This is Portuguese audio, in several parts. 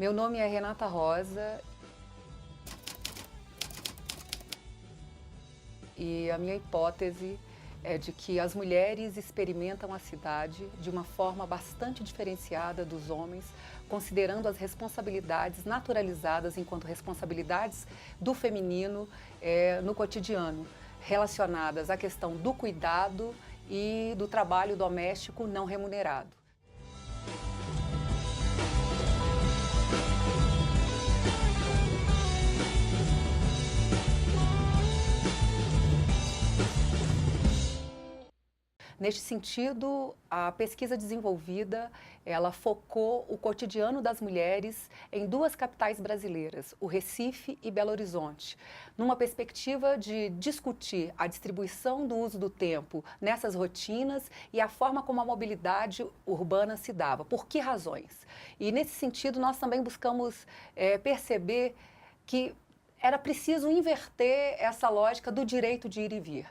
Meu nome é Renata Rosa e a minha hipótese é de que as mulheres experimentam a cidade de uma forma bastante diferenciada dos homens, considerando as responsabilidades naturalizadas enquanto responsabilidades do feminino no cotidiano, relacionadas à questão do cuidado e do trabalho doméstico não remunerado. Neste sentido, a pesquisa desenvolvida, ela focou o cotidiano das mulheres em duas capitais brasileiras, o Recife e Belo Horizonte, numa perspectiva de discutir a distribuição do uso do tempo nessas rotinas e a forma como a mobilidade urbana se dava. Por que razões? E nesse sentido, nós também buscamos perceber que era preciso inverter essa lógica do direito de ir e vir.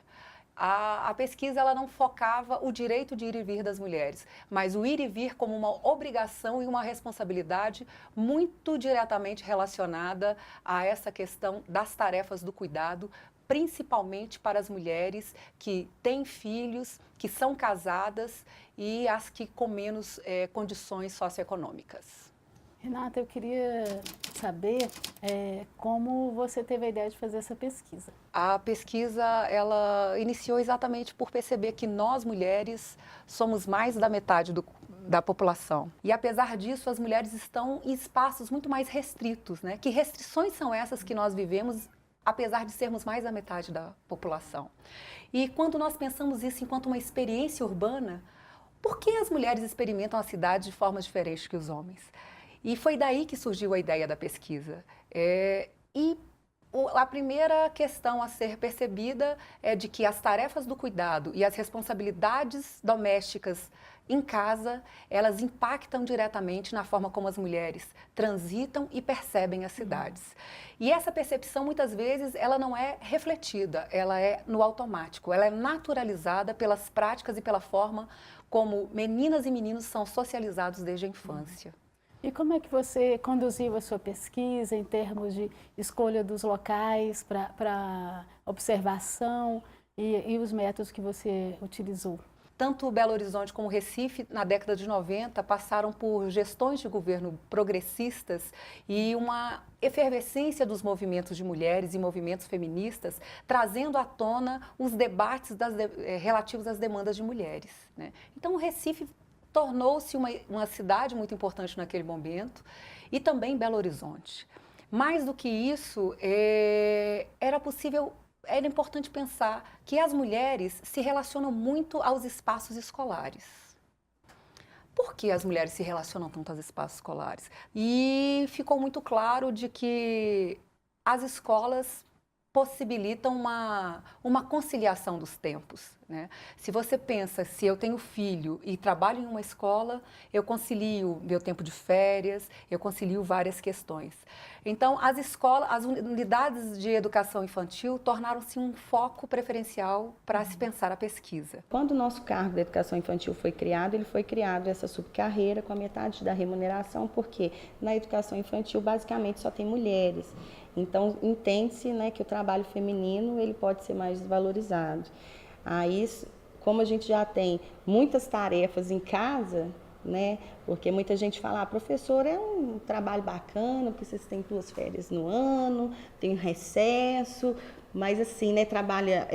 A pesquisa ela não focava o direito de ir e vir das mulheres, mas o ir e vir como uma obrigação e uma responsabilidade muito diretamente relacionada a essa questão das tarefas do cuidado, principalmente para as mulheres que têm filhos, que são casadas e as que com menos condições socioeconômicas. Renata, eu queria saber como você teve a ideia de fazer essa pesquisa. A pesquisa, ela iniciou exatamente por perceber que nós, mulheres, somos mais da metade da população. E, apesar disso, as mulheres estão em espaços muito mais restritos, né? Que restrições são essas que nós vivemos, apesar de sermos mais da metade da população? E quando nós pensamos isso enquanto uma experiência urbana, por que as mulheres experimentam a cidade de formas diferentes que os homens? E foi daí que surgiu a ideia da pesquisa. A primeira questão a ser percebida é de que as tarefas do cuidado e as responsabilidades domésticas em casa, elas impactam diretamente na forma como as mulheres transitam e percebem as cidades. E essa percepção, muitas vezes, ela não é refletida, ela é no automático, ela é naturalizada pelas práticas e pela forma como meninas e meninos são socializados desde a infância. E como é que você conduziu a sua pesquisa em termos de escolha dos locais para observação e os métodos que você utilizou? Tanto Belo Horizonte como Recife, na década de 90, passaram por gestões de governo progressistas e uma efervescência dos movimentos de mulheres e movimentos feministas, trazendo à tona os debates relativos às demandas de mulheres, né? Então, o Recife tornou-se uma cidade muito importante naquele momento, e também Belo Horizonte. Mais do que isso, era importante pensar que as mulheres se relacionam muito aos espaços escolares. Por que as mulheres se relacionam tanto aos espaços escolares? E ficou muito claro de que as escolas possibilitam uma conciliação dos tempos, né? Se você pensa, se eu tenho filho e trabalho em uma escola, eu concilio meu tempo de férias, eu concilio várias questões. Então, as unidades de educação infantil tornaram-se um foco preferencial para se pensar a pesquisa. Quando o nosso cargo da educação infantil foi criado, ele foi criado essa subcarreira com a metade da remuneração, porque na educação infantil basicamente só tem mulheres. Então, entende-se, né, que o trabalho feminino ele pode ser mais desvalorizado. Aí, como a gente já tem muitas tarefas em casa, né, porque muita gente fala, professor, é um trabalho bacana, porque vocês têm 2 férias no ano, tem um recesso, mas assim, né, trabalha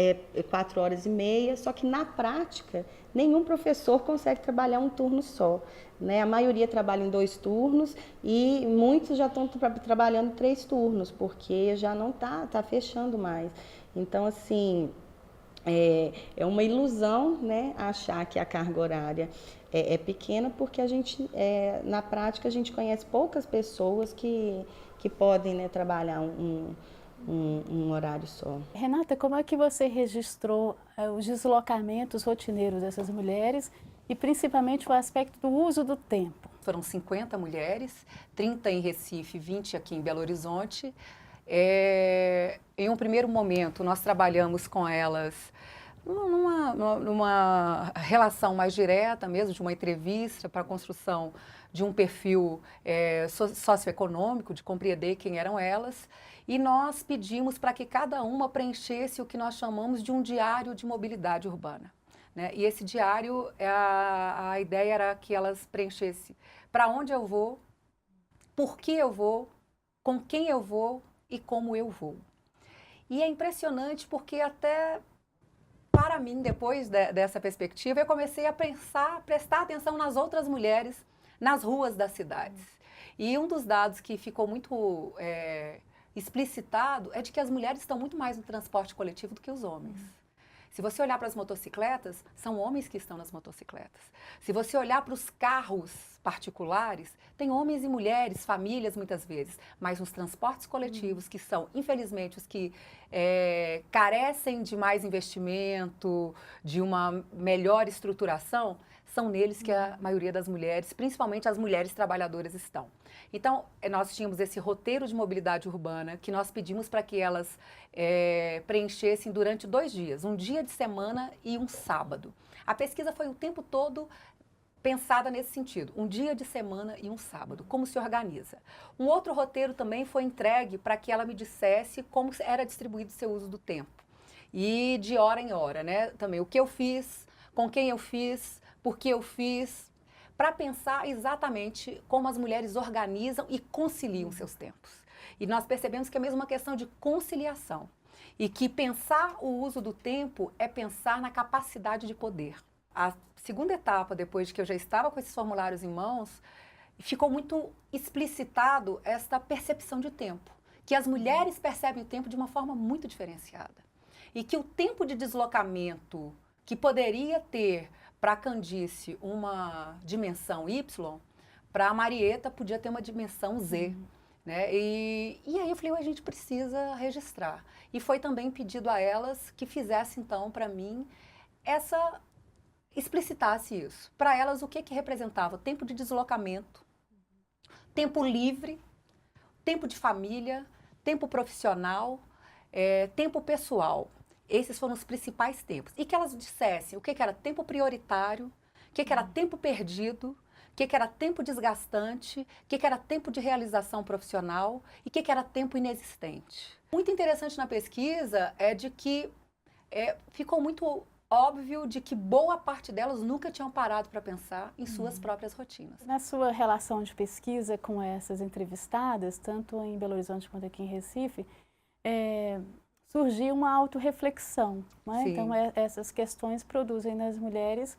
4 horas e meia, só que na prática, nenhum professor consegue trabalhar um turno só, né? A maioria trabalha em 2 turnos e muitos já estão trabalhando 3 turnos, porque já não tá fechando mais. Então, assim, é uma ilusão, né, achar que a carga horária é pequena, porque a gente, na prática, a gente conhece poucas pessoas que podem, né, trabalhar um horário só. Renata, como é que você registrou os deslocamentos rotineiros dessas mulheres e principalmente o aspecto do uso do tempo? Foram 50 mulheres, 30 em Recife, 20 aqui em Belo Horizonte. Em um primeiro momento, nós trabalhamos com elas numa relação mais direta mesmo, de uma entrevista para a construção de um perfil socioeconômico, de compreender quem eram elas, e nós pedimos para que cada uma preenchesse o que nós chamamos de um diário de mobilidade urbana. Né? E esse diário, a ideia era que elas preenchessem para onde eu vou, por que eu vou, com quem eu vou e como eu vou. E é impressionante porque até para mim, depois dessa perspectiva, eu comecei a prestar atenção nas outras mulheres nas ruas das cidades. E um dos dados que ficou muito explicitado é de que as mulheres estão muito mais no transporte coletivo do que os homens. Se você olhar para as motocicletas, são homens que estão nas motocicletas. Se você olhar para os carros particulares, tem homens e mulheres, famílias muitas vezes, mas nos transportes coletivos, que são, infelizmente, os que carecem de mais investimento, de uma melhor estruturação, são neles que a maioria das mulheres, principalmente as mulheres trabalhadoras, estão. Então, nós tínhamos esse roteiro de mobilidade urbana que nós pedimos para que elas preenchessem durante 2 dias, um dia de semana e um sábado. A pesquisa foi o tempo todo pensada nesse sentido, um dia de semana e um sábado, como se organiza. Um outro roteiro também foi entregue para que ela me dissesse como era distribuído o seu uso do tempo. E de hora em hora, né? Também o que eu fiz, com quem eu fiz, por que eu fiz, para pensar exatamente como as mulheres organizam e conciliam seus tempos. E nós percebemos que é mesmo uma questão de conciliação. E que pensar o uso do tempo é pensar na capacidade de poder. A segunda etapa, depois de que eu já estava com esses formulários em mãos, ficou muito explicitado esta percepção de tempo. Que as mulheres percebem o tempo de uma forma muito diferenciada. E que o tempo de deslocamento que poderia ter para a Candice uma dimensão Y, para a Marieta podia ter uma dimensão Z. Né? E aí eu falei, a gente precisa registrar. E foi também pedido a elas que fizessem, então, para mim, explicitasse isso. Para elas, o que representava? Tempo de deslocamento, tempo livre, tempo de família, tempo profissional, tempo pessoal. Esses foram os principais tempos. E que elas dissessem o que era tempo prioritário, o que era tempo perdido, o que era tempo desgastante, o que era tempo de realização profissional e o que era tempo inexistente. Muito interessante na pesquisa é de que ficou muito óbvio de que boa parte delas nunca tinham parado para pensar em suas próprias rotinas. Na sua relação de pesquisa com essas entrevistadas, tanto em Belo Horizonte quanto aqui em Recife, surgiu uma autorreflexão, né? Então, essas questões produzem nas mulheres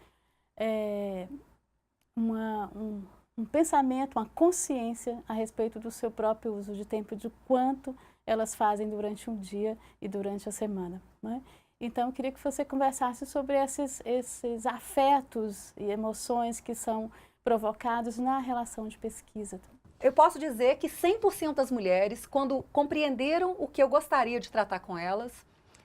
um pensamento, uma consciência a respeito do seu próprio uso de tempo, de quanto elas fazem durante um dia e durante a semana, né? Então, eu queria que você conversasse sobre esses afetos e emoções que são provocados na relação de pesquisa. Eu posso dizer que 100% das mulheres, quando compreenderam o que eu gostaria de tratar com elas,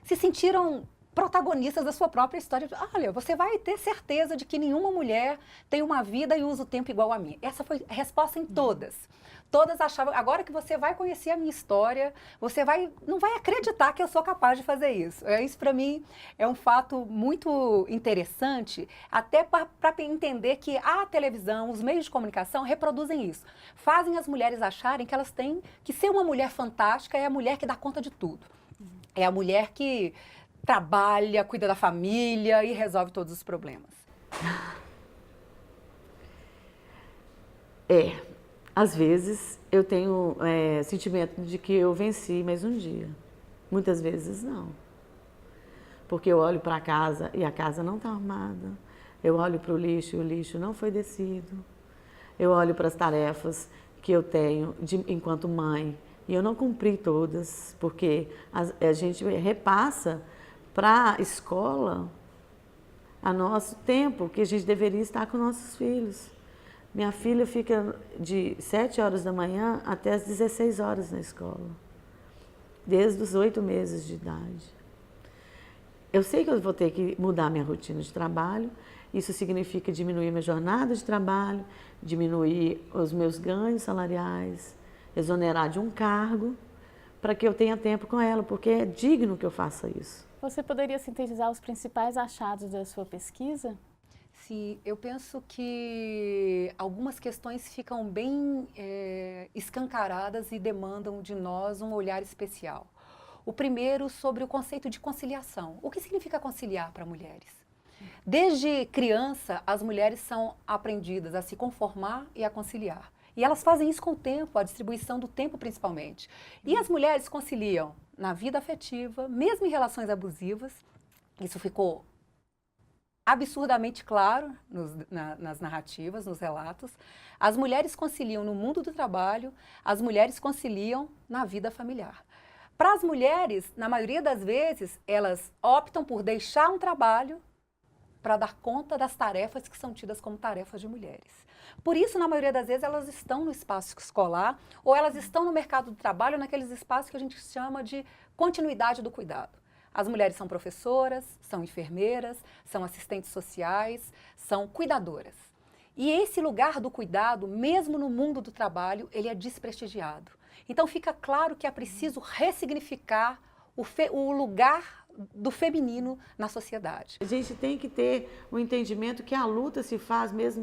se sentiram protagonistas da sua própria história. Olha, você vai ter certeza de que nenhuma mulher tem uma vida e usa o tempo igual a mim. Essa foi a resposta em todas. Todas achavam, agora que você vai conhecer a minha história, você não vai acreditar que eu sou capaz de fazer isso. Isso, para mim, é um fato muito interessante, até para entender que a televisão, os meios de comunicação reproduzem isso. Fazem as mulheres acharem que elas têm que ser uma mulher fantástica, é a mulher que dá conta de tudo. É a mulher que trabalha, cuida da família e resolve todos os problemas. Às vezes eu tenho sentimento de que eu venci mais um dia. Muitas vezes não. Porque eu olho para a casa e a casa não está arrumada. Eu olho para o lixo e o lixo não foi descido. Eu olho para as tarefas que eu tenho enquanto mãe e eu não cumpri todas, porque a gente repassa para a escola a nosso tempo que a gente deveria estar com nossos filhos. Minha filha fica de 7 horas da manhã até as 16 horas na escola, desde os 8 meses de idade. Eu sei que eu vou ter que mudar minha rotina de trabalho, isso significa diminuir minha jornada de trabalho, diminuir os meus ganhos salariais, exonerar de um cargo, para que eu tenha tempo com ela, porque é digno que eu faça isso. Você poderia sintetizar os principais achados da sua pesquisa? Sim, eu penso que algumas questões ficam bem escancaradas e demandam de nós um olhar especial. O primeiro sobre o conceito de conciliação. O que significa conciliar para mulheres? Desde criança, as mulheres são aprendidas a se conformar e a conciliar. E elas fazem isso com o tempo, a distribuição do tempo principalmente. E as mulheres conciliam na vida afetiva, mesmo em relações abusivas. Isso ficou absurdamente claro nas narrativas, nos relatos. As mulheres conciliam no mundo do trabalho, as mulheres conciliam na vida familiar. Para as mulheres, na maioria das vezes, elas optam por deixar um trabalho para dar conta das tarefas que são tidas como tarefas de mulheres. Por isso, na maioria das vezes, elas estão no espaço escolar ou elas estão no mercado do trabalho, naqueles espaços que a gente chama de continuidade do cuidado. As mulheres são professoras, são enfermeiras, são assistentes sociais, são cuidadoras. E esse lugar do cuidado, mesmo no mundo do trabalho, ele é desprestigiado. Então fica claro que é preciso ressignificar o lugar do feminino na sociedade. A gente tem que ter o entendimento que a luta se faz mesmo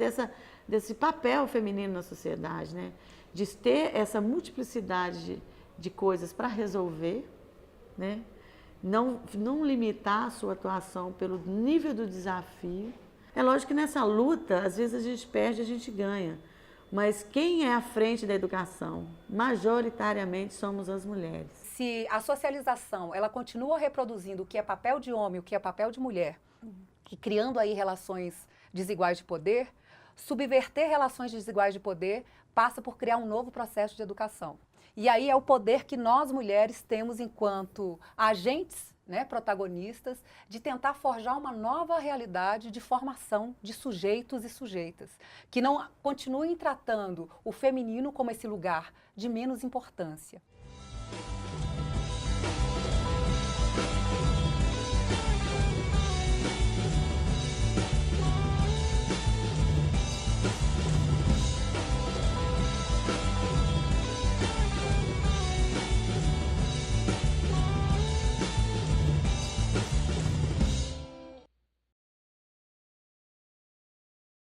desse papel feminino na sociedade, né? De ter essa multiplicidade de coisas para resolver, né? Não limitar a sua atuação pelo nível do desafio. É lógico que nessa luta, às vezes a gente perde, a gente ganha. Mas quem é à frente da educação? Majoritariamente somos as mulheres. Se a socialização ela continua reproduzindo o que é papel de homem, o que é papel de mulher, e criando aí relações desiguais de poder, subverter relações desiguais de poder passa por criar um novo processo de educação. E aí é o poder que nós mulheres temos enquanto agentes, né, protagonistas, de tentar forjar uma nova realidade de formação de sujeitos e sujeitas, que não continuem tratando o feminino como esse lugar de menos importância.